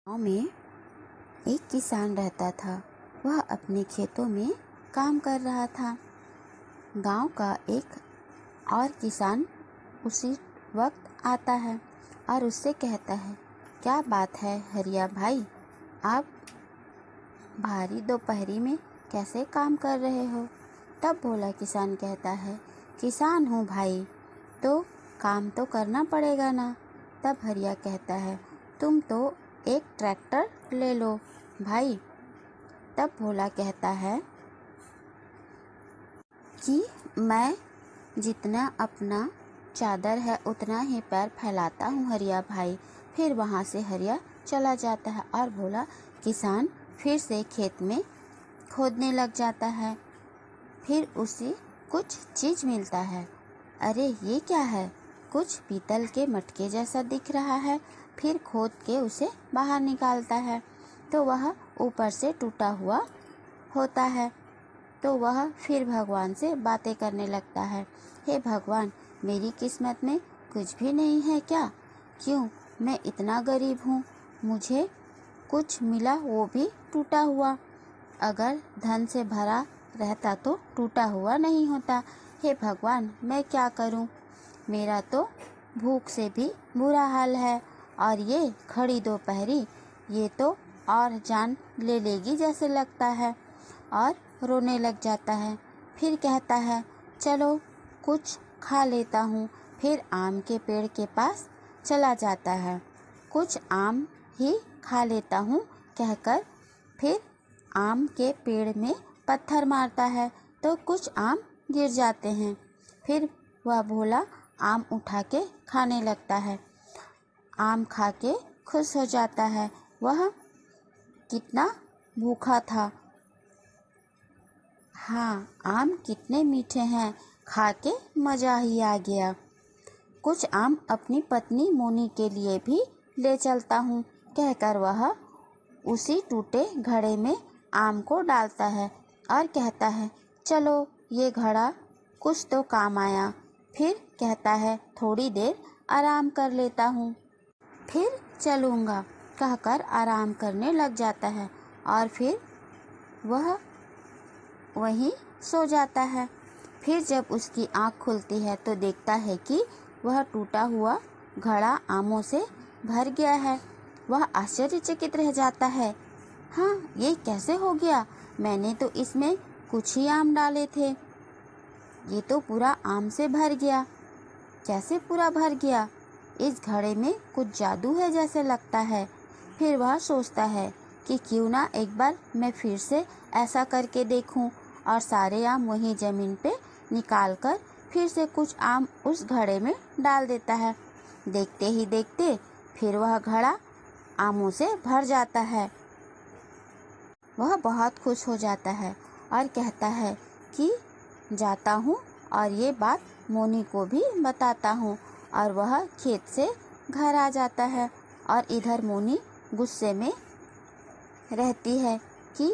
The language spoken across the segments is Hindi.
गाँव में एक किसान रहता था। वह अपने खेतों में काम कर रहा था। गांव का एक और किसान उसी वक्त आता है और उससे कहता है, क्या बात है हरिया भाई, आप भारी दोपहरी में कैसे काम कर रहे हो? तब भोला किसान कहता है, किसान हूँ भाई, तो काम तो करना पड़ेगा ना। तब हरिया कहता है, तुम तो एक ट्रैक्टर ले लो भाई। तब भोला कहता है कि मैं जितना अपना चादर है उतना ही पैर फैलाता हूँ हरिया भाई। फिर वहाँ से हरिया चला जाता है और भोला किसान फिर से खेत में खोदने लग जाता है। फिर उसे कुछ चीज़ मिलता है। अरे ये क्या है? कुछ पीतल के मटके जैसा दिख रहा है। फिर खोद के उसे बाहर निकालता है तो वह ऊपर से टूटा हुआ होता है। तो वह फिर भगवान से बातें करने लगता है, हे भगवान, मेरी किस्मत में कुछ भी नहीं है क्या? क्यों मैं इतना गरीब हूँ? मुझे कुछ मिला वो भी टूटा हुआ। अगर धन से भरा रहता तो टूटा हुआ नहीं होता। हे भगवान, मैं क्या करूं? मेरा तो भूख से भी बुरा हाल है और ये खड़ी दोपहरी, ये तो और जान ले लेगी जैसे लगता है। और रोने लग जाता है। फिर कहता है, चलो कुछ खा लेता हूँ। फिर आम के पेड़ के पास चला जाता है। कुछ आम ही खा लेता हूँ कहकर फिर आम के पेड़ में पत्थर मारता है तो कुछ आम गिर जाते हैं। फिर वह भोला आम उठा के खाने लगता है। आम खा के खुश हो जाता है। वह कितना भूखा था। हाँ, आम कितने मीठे हैं, खा के मज़ा ही आ गया। कुछ आम अपनी पत्नी मोनी के लिए भी ले चलता हूँ कहकर वह उसी टूटे घड़े में आम को डालता है और कहता है, चलो ये घड़ा कुछ तो काम आया। फिर कहता है, थोड़ी देर आराम कर लेता हूँ, फिर चलूँगा कहकर आराम करने लग जाता है और फिर वह वहीं सो जाता है। फिर जब उसकी आँख खुलती है तो देखता है कि वह टूटा हुआ घड़ा आमों से भर गया है। वह आश्चर्यचकित रह जाता है। हाँ, ये कैसे हो गया? मैंने तो इसमें कुछ ही आम डाले थे, ये तो पूरा आम से भर गया। कैसे पूरा भर गया? इस घड़े में कुछ जादू है जैसे लगता है। फिर वह सोचता है कि क्यों ना एक बार मैं फिर से ऐसा करके देखूं और सारे आम वहीं ज़मीन पे निकाल कर फिर से कुछ आम उस घड़े में डाल देता है। देखते ही देखते फिर वह घड़ा आमों से भर जाता है। वह बहुत खुश हो जाता है और कहता है कि जाता हूँ और ये बात मोनी को भी बताता हूँ। और वह खेत से घर आ जाता है और इधर मोनी गुस्से में रहती है कि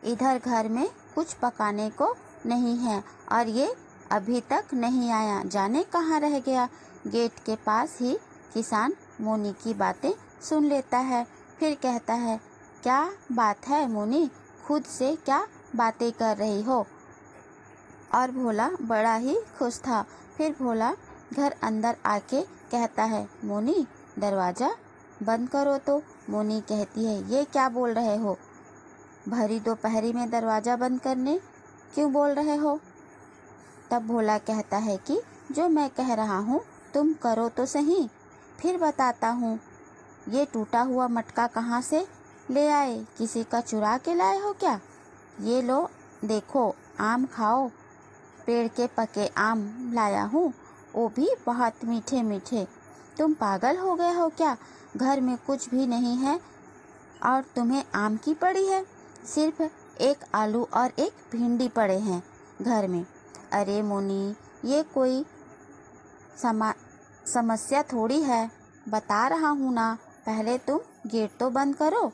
इधर घर में कुछ पकाने को नहीं है और ये अभी तक नहीं आया, जाने कहाँ रह गया। गेट के पास ही किसान मोनी की बातें सुन लेता है। फिर कहता है, क्या बात है मोनी, खुद से क्या बातें कर रही हो? और भोला बड़ा ही खुश था। फिर भोला घर अंदर आके कहता है, मोनी दरवाज़ा बंद करो। तो मोनी कहती है, ये क्या बोल रहे हो? भरी दोपहरी में दरवाज़ा बंद करने क्यों बोल रहे हो? तब भोला कहता है कि जो मैं कह रहा हूँ तुम करो तो सही, फिर बताता हूँ। ये टूटा हुआ मटका कहाँ से ले आए? किसी का चुरा के लाए हो क्या? ये लो देखो, आम खाओ। पेड़ के पके आम लाया हूँ, वो भी बहुत मीठे मीठे। तुम पागल हो गए हो क्या? घर में कुछ भी नहीं है और तुम्हें आम की पड़ी है। सिर्फ एक आलू और एक भिंडी पड़े हैं घर में। अरे मोनी, ये कोई समस्या थोड़ी है, बता रहा हूँ ना, पहले तुम गेट तो बंद करो।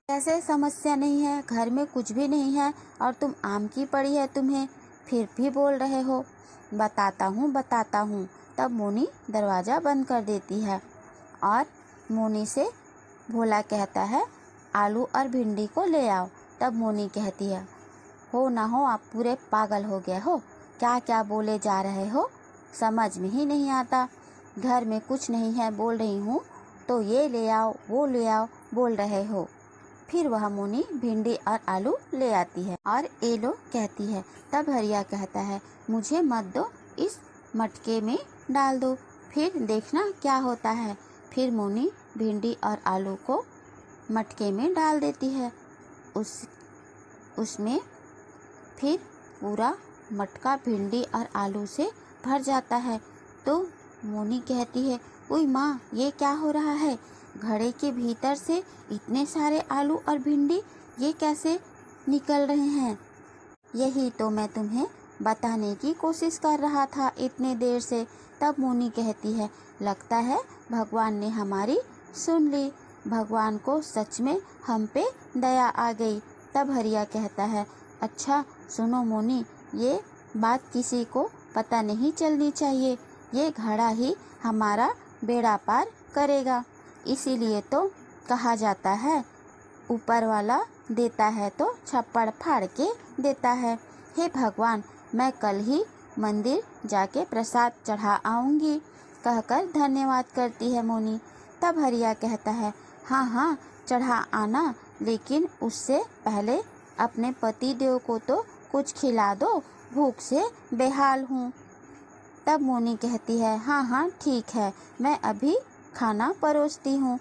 कैसे समस्या नहीं है? घर में कुछ भी नहीं है और तुम आम की पड़ी है तुम्हें, फिर भी बोल रहे हो। बताता हूँ। तब मोनी दरवाज़ा बंद कर देती है और मोनी से भोला कहता है आलू और भिंडी को ले आओ। तब मोनी कहती है हो ना हो आप पूरे पागल हो गए हो, क्या क्या बोले जा रहे हो, समझ में ही नहीं आता। घर में कुछ नहीं है बोल रही हूँ तो ये ले आओ वो ले आओ बोल रहे हो। फिर वह मोनी भिंडी और आलू ले आती है और ये लो कहती है। तब हरिया कहता है मुझे मत दो, इस मटके में डाल दो, फिर देखना क्या होता है। फिर मोनी भिंडी और आलू को मटके में डाल देती है। उसमें फिर पूरा मटका भिंडी और आलू से भर जाता है। तो मोनी कहती है ओए माँ, ये क्या हो रहा है, घड़े के भीतर से इतने सारे आलू और भिंडी ये कैसे निकल रहे हैं। यही तो मैं तुम्हें बताने की कोशिश कर रहा था इतने देर से। तब मोनी कहती है लगता है भगवान ने हमारी सुन ली, भगवान को सच में हम पे दया आ गई। तब हरिया कहता है अच्छा सुनो मोनी, ये बात किसी को पता नहीं चलनी चाहिए, ये घड़ा ही हमारा बेड़ा पार करेगा। इसीलिए तो कहा जाता है ऊपर वाला देता है तो छप्पड़ फाड़ के देता है। हे भगवान, मैं कल ही मंदिर जाके प्रसाद चढ़ा आऊँगी, कहकर धन्यवाद करती है मोनी। तब हरिया कहता है हाँ हाँ चढ़ा आना, लेकिन उससे पहले अपने पति देव को तो कुछ खिला दो, भूख से बेहाल हूँ। तब मोनी कहती है हाँ हाँ ठीक है, मैं अभी खाना परोसती हूँ।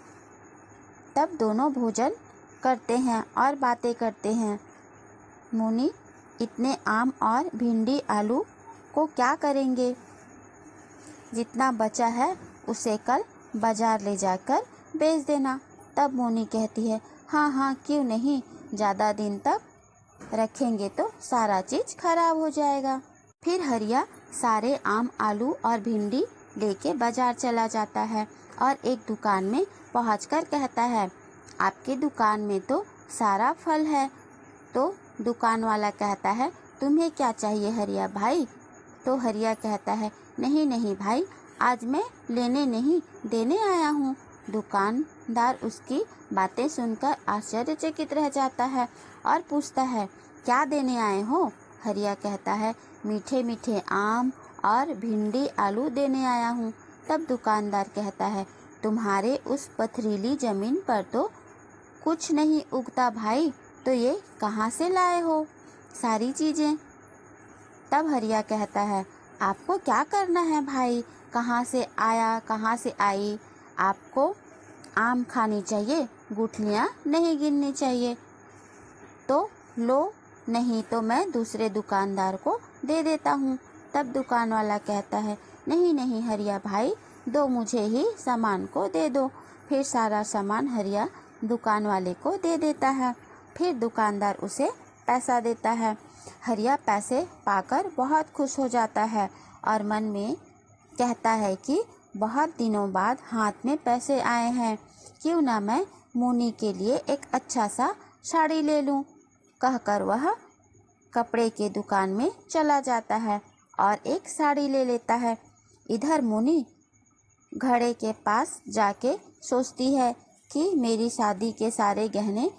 तब दोनों भोजन करते हैं और बातें करते हैं। मोनी इतने आम और भिंडी आलू को क्या करेंगे, जितना बचा है उसे कल बाजार ले जाकर बेच देना। तब मोनी कहती है हाँ हाँ क्यों नहीं, ज़्यादा दिन तक रखेंगे तो सारा चीज़ खराब हो जाएगा। फिर हरिया सारे आम आलू और भिंडी लेके बाजार चला जाता है और एक दुकान में पहुंचकर कहता है आपके दुकान में तो सारा फल है। तो दुकान वाला कहता है तुम्हें क्या चाहिए हरिया भाई। तो हरिया कहता है नहीं नहीं भाई, आज मैं लेने नहीं देने आया हूँ। दुकानदार उसकी बातें सुनकर आश्चर्यचकित रह जाता है और पूछता है क्या देने आए हो। हरिया कहता है मीठे मीठे आम और भिंडी आलू देने आया हूँ। तब दुकानदार कहता है तुम्हारे उस पथरीली जमीन पर तो कुछ नहीं उगता भाई, तो ये कहाँ से लाए हो सारी चीज़ें। तब हरिया कहता है आपको क्या करना है भाई, कहाँ से आया कहाँ से आई, आपको आम खानी चाहिए, गुठलियाँ नहीं गिननी चाहिए। तो लो, नहीं तो मैं दूसरे दुकानदार को दे देता हूँ। तब दुकान वाला कहता है नहीं नहीं हरिया भाई, दो मुझे ही सामान को दे दो। फिर सारा सामान हरिया दुकान वाले को दे देता है। फिर दुकानदार उसे पैसा देता है। हरिया पैसे पाकर बहुत खुश हो जाता है और मन में कहता है कि बहुत दिनों बाद हाथ में पैसे आए हैं, क्यों ना मैं मोनी के लिए एक अच्छा सा साड़ी ले लूं। कहकर वह कपड़े के दुकान में चला जाता है और एक साड़ी ले लेता है। इधर मोनी घड़े के पास जाके सोचती है कि मेरी शादी के सारे गहने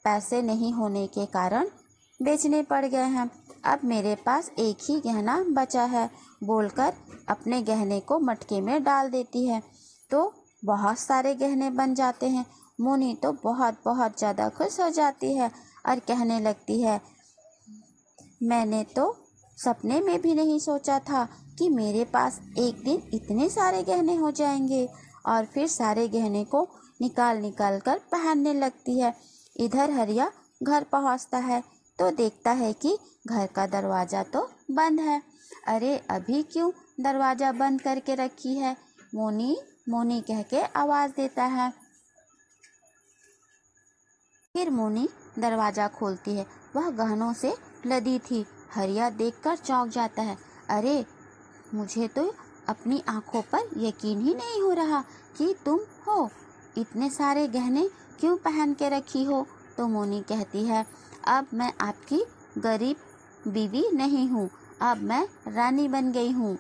पैसे नहीं होने के कारण बेचने पड़ गए हैं, अब मेरे पास एक ही गहना बचा है, बोलकर अपने गहने को मटके में डाल देती है। तो बहुत सारे गहने बन जाते हैं। मोनी तो बहुत बहुत ज़्यादा खुश हो जाती है और कहने लगती है मैंने तो सपने में भी नहीं सोचा था कि मेरे पास एक दिन इतने सारे गहने हो जाएंगे। और फिर सारे गहने को निकाल कर पहनने लगती है। इधर हरिया घर पहुंचता है तो देखता है कि घर का दरवाज़ा तो बंद है। अरे अभी क्यों दरवाज़ा बंद करके रखी है, मोनी मोनी कह के आवाज़ देता है। फिर मोनी दरवाज़ा खोलती है, वह गहनों से लदी थी। हरिया देखकर चौंक जाता है, अरे मुझे तो अपनी आँखों पर यकीन ही नहीं हो रहा कि तुम हो, इतने सारे गहने क्यों पहन के रखी हो। तो मोनी कहती है अब मैं आपकी गरीब बीवी नहीं हूँ, अब मैं रानी बन गई हूँ,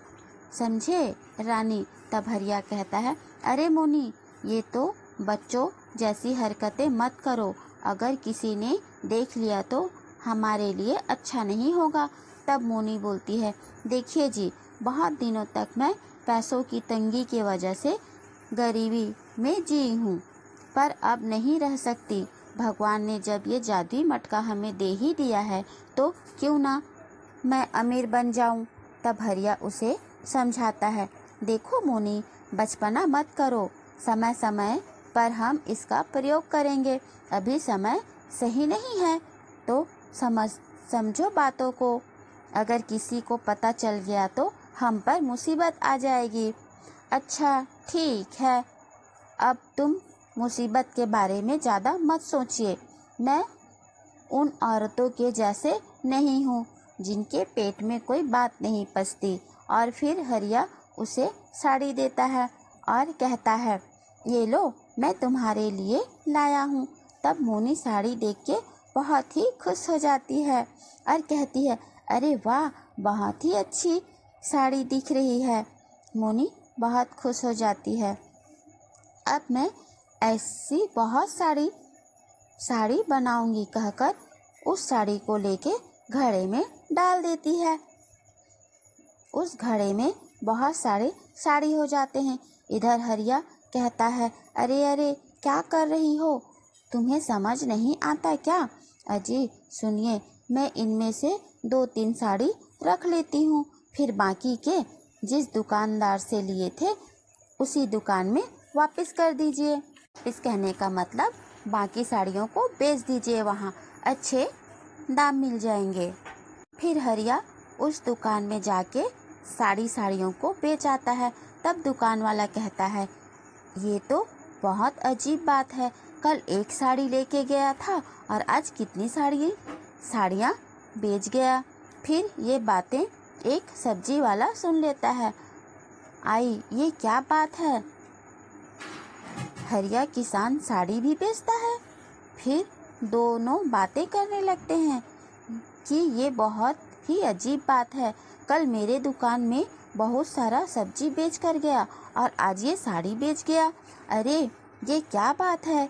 समझे रानी। तब हरिया कहता है अरे मोनी, ये तो बच्चों जैसी हरकतें मत करो, अगर किसी ने देख लिया तो हमारे लिए अच्छा नहीं होगा। तब मोनी बोलती है, देखिए जी, बहुत दिनों तक मैं पैसों की तंगी की वजह से गरीबी में जी हूँ, पर अब नहीं रह सकती। भगवान ने जब ये जादुई मटका हमें दे ही दिया है तो क्यों ना मैं अमीर बन जाऊं। तब हरिया उसे समझाता है, देखो मोनी, बचपना मत करो, समय समय पर हम इसका प्रयोग करेंगे। अभी समय सही नहीं है तो समझो बातों को, अगर किसी को पता चल गया तो हम पर मुसीबत आ जाएगी। अच्छा ठीक है, अब तुम मुसीबत के बारे में ज़्यादा मत सोचिए। मैं उन औरतों के जैसे नहीं हूँ जिनके पेट में कोई बात नहीं पचती। और फिर हरिया उसे साड़ी देता है और कहता है, ये लो, मैं तुम्हारे लिए लाया हूँ। तब मोनी साड़ी देख के बहुत ही खुश हो जाती है और कहती है, अरे वाह, बहुत ही अच्छी साड़ी दिख रही है। मोनी बहुत खुश हो जाती है। अब मैं ऐसी बहुत साड़ी बनाऊंगी कहकर उस साड़ी को लेके घड़े में डाल देती है। उस घड़े में बहुत सारे साड़ी हो जाते हैं। इधर हरिया कहता है, अरे अरे, क्या कर रही हो, तुम्हें समझ नहीं आता क्या? अजी सुनिए, मैं इनमें से 2-3 साड़ी रख लेती हूँ, फिर बाकी के जिस दुकानदार से लिए थे उसी दुकान में वापस कर दीजिए। इस कहने का मतलब बाकी साड़ियों को बेच दीजिए, वहाँ अच्छे दाम मिल जाएंगे। फिर हरिया उस दुकान में जाके साड़ियों को बेच आता है। तब दुकान वाला कहता है, ये तो बहुत अजीब बात है, कल एक साड़ी लेके गया था और आज कितनी साड़ियाँ बेच गया। फिर ये बातें एक सब्जी वाला सुन लेता है। आई, ये क्या बात है, हरिया किसान साड़ी भी बेचता है। फिर दोनों बातें करने लगते हैं कि ये बहुत ही अजीब बात है, कल मेरे दुकान में बहुत सारा सब्जी बेच कर गया और आज ये साड़ी बेच गया। अरे ये क्या बात है,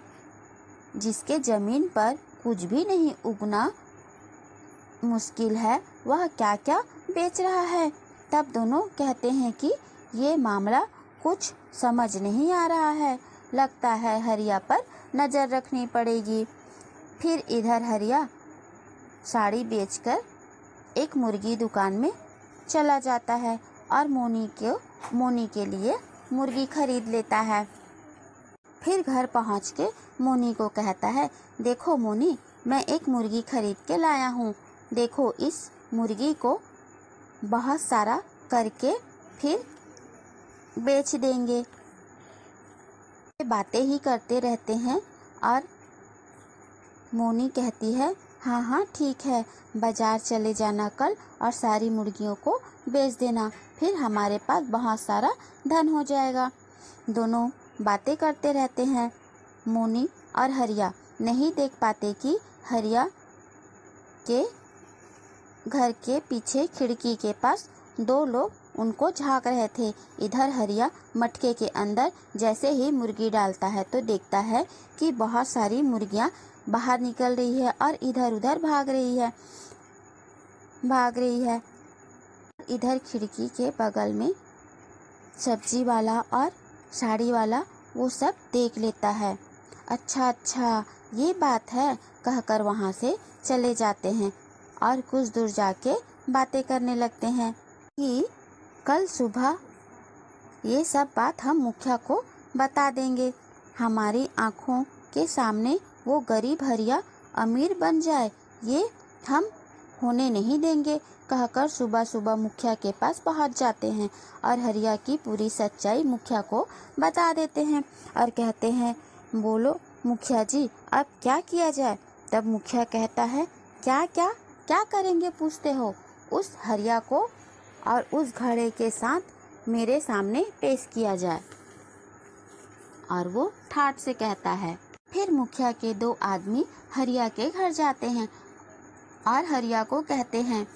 जिसके ज़मीन पर कुछ भी नहीं उगना मुश्किल है, वह क्या क्या बेच रहा है। तब दोनों कहते हैं कि ये मामला कुछ समझ नहीं आ रहा है, लगता है हरिया पर नज़र रखनी पड़ेगी। फिर इधर हरिया साड़ी बेचकर एक मुर्गी दुकान में चला जाता है और मोनी के लिए मुर्गी खरीद लेता है। फिर घर पहुंच के मोनी को कहता है, देखो मोनी, मैं एक मुर्गी खरीद के लाया हूँ, देखो इस मुर्गी को बहुत सारा करके फिर बेच देंगे। बातें ही करते रहते हैं और मोनी कहती है, हाँ हाँ ठीक है, बाजार चले जाना कल और सारी मुर्गियों को बेच देना, फिर हमारे पास बहुत सारा धन हो जाएगा। दोनों बातें करते रहते हैं। मोनी और हरिया नहीं देख पाते कि हरिया के घर के पीछे खिड़की के पास 2 लोग उनको झांक रहे थे। इधर हरिया मटके के अंदर जैसे ही मुर्गी डालता है तो देखता है कि बहुत सारी मुर्गियां बाहर निकल रही है और इधर उधर भाग रही है। इधर खिड़की के बगल में सब्जी वाला और साड़ी वाला वो सब देख लेता है। अच्छा ये बात है, कहकर वहाँ से चले जाते हैं और कुछ दूर जाके बातें करने लगते हैं कि कल सुबह ये सब बात हम मुखिया को बता देंगे, हमारी आँखों के सामने वो गरीब हरिया अमीर बन जाए, ये हम होने नहीं देंगे। कहकर सुबह सुबह मुखिया के पास पहुंच जाते हैं और हरिया की पूरी सच्चाई मुखिया को बता देते हैं और कहते हैं, बोलो मुखिया जी, अब क्या किया जाए। तब मुखिया कहता है, क्या करेंगे पूछते हो, उस हरिया को और उस घड़े के साथ मेरे सामने पेश किया जाए। और वो ठाठ से कहता है। फिर मुखिया के 2 आदमी हरिया के घर जाते हैं और हरिया को कहते हैं,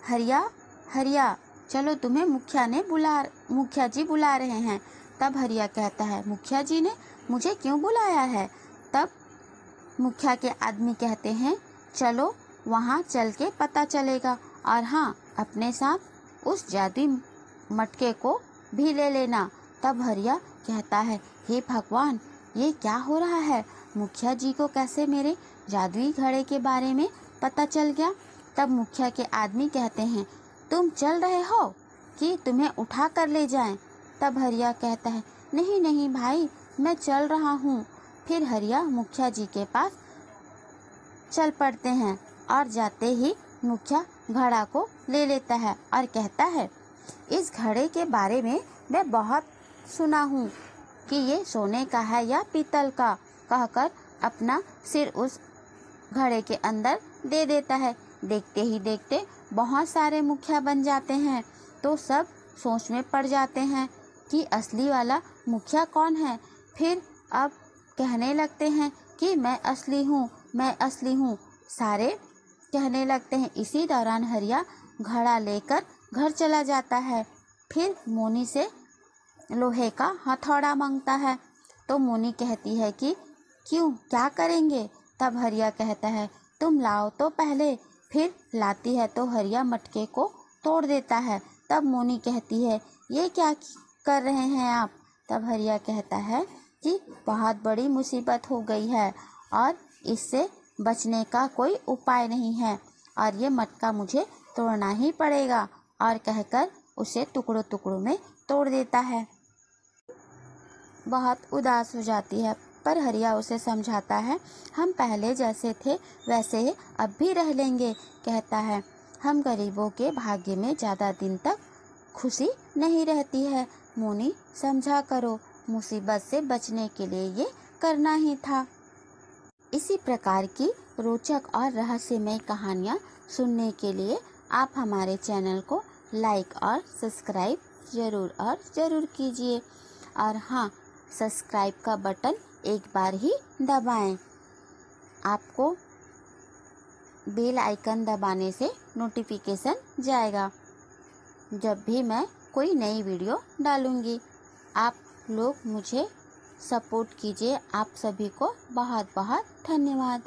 हरिया चलो, तुम्हें मुखिया जी बुला रहे हैं। तब हरिया कहता है, मुखिया जी ने मुझे क्यों बुलाया है? तब मुखिया के आदमी कहते हैं, चलो वहाँ चल के पता चलेगा, और हाँ, अपने साथ उस जादुई मटके को भी ले लेना। तब हरिया कहता है, हे भगवान, ये क्या हो रहा है? मुखिया जी को कैसे मेरे जादुई घड़े के बारे में पता चल गया? तब मुखिया के आदमी कहते हैं, तुम चल रहे हो कि तुम्हें उठा कर ले जाएं? तब हरिया कहता है, नहीं नहीं भाई, मैं चल रहा हूँ। फिर हरिया मुखिया जी के पास चल पड़ते हैं और जाते ही मुखिया घड़ा को ले लेता है और कहता है, इस घड़े के बारे में मैं बहुत सुना हूँ कि ये सोने का है या पीतल का, कहकर अपना सिर उस घड़े के अंदर दे देता है। देखते ही देखते बहुत सारे मुखिया बन जाते हैं, तो सब सोच में पड़ जाते हैं कि असली वाला मुखिया कौन है। फिर अब कहने लगते हैं कि मैं असली हूँ, मैं असली हूँ, सारे कहने लगते हैं। इसी दौरान हरिया घड़ा लेकर घर चला जाता है। फिर मोनी से लोहे का हथौड़ा मांगता है, तो मोनी कहती है कि क्यों, क्या करेंगे? तब हरिया कहता है, तुम लाओ तो पहले। फिर लाती है तो हरिया मटके को तोड़ देता है। तब मोनी कहती है, ये क्या कर रहे हैं आप? तब हरिया कहता है कि बहुत बड़ी मुसीबत हो गई है और इससे बचने का कोई उपाय नहीं है और ये मटका मुझे तोड़ना ही पड़ेगा, और कहकर उसे टुकड़ों टुकड़ों में तोड़ देता है। बहुत उदास हो जाती है, पर हरिया उसे समझाता है, हम पहले जैसे थे वैसे ही अब भी रह लेंगे। कहता है, हम गरीबों के भाग्य में ज़्यादा दिन तक खुशी नहीं रहती है। मोनी, समझा करो, मुसीबत से बचने के लिए ये करना ही था। इसी प्रकार की रोचक और रहस्यमय कहानियाँ सुनने के लिए आप हमारे चैनल को लाइक और सब्सक्राइब ज़रूर कीजिए। और हाँ, सब्सक्राइब का बटन एक बार ही दबाएं। आपको बेल आइकन दबाने से नोटिफिकेशन जाएगा जब भी मैं कोई नई वीडियो डालूंगी। आप लोग मुझे सपोर्ट कीजिए। आप सभी को बहुत बहुत धन्यवाद।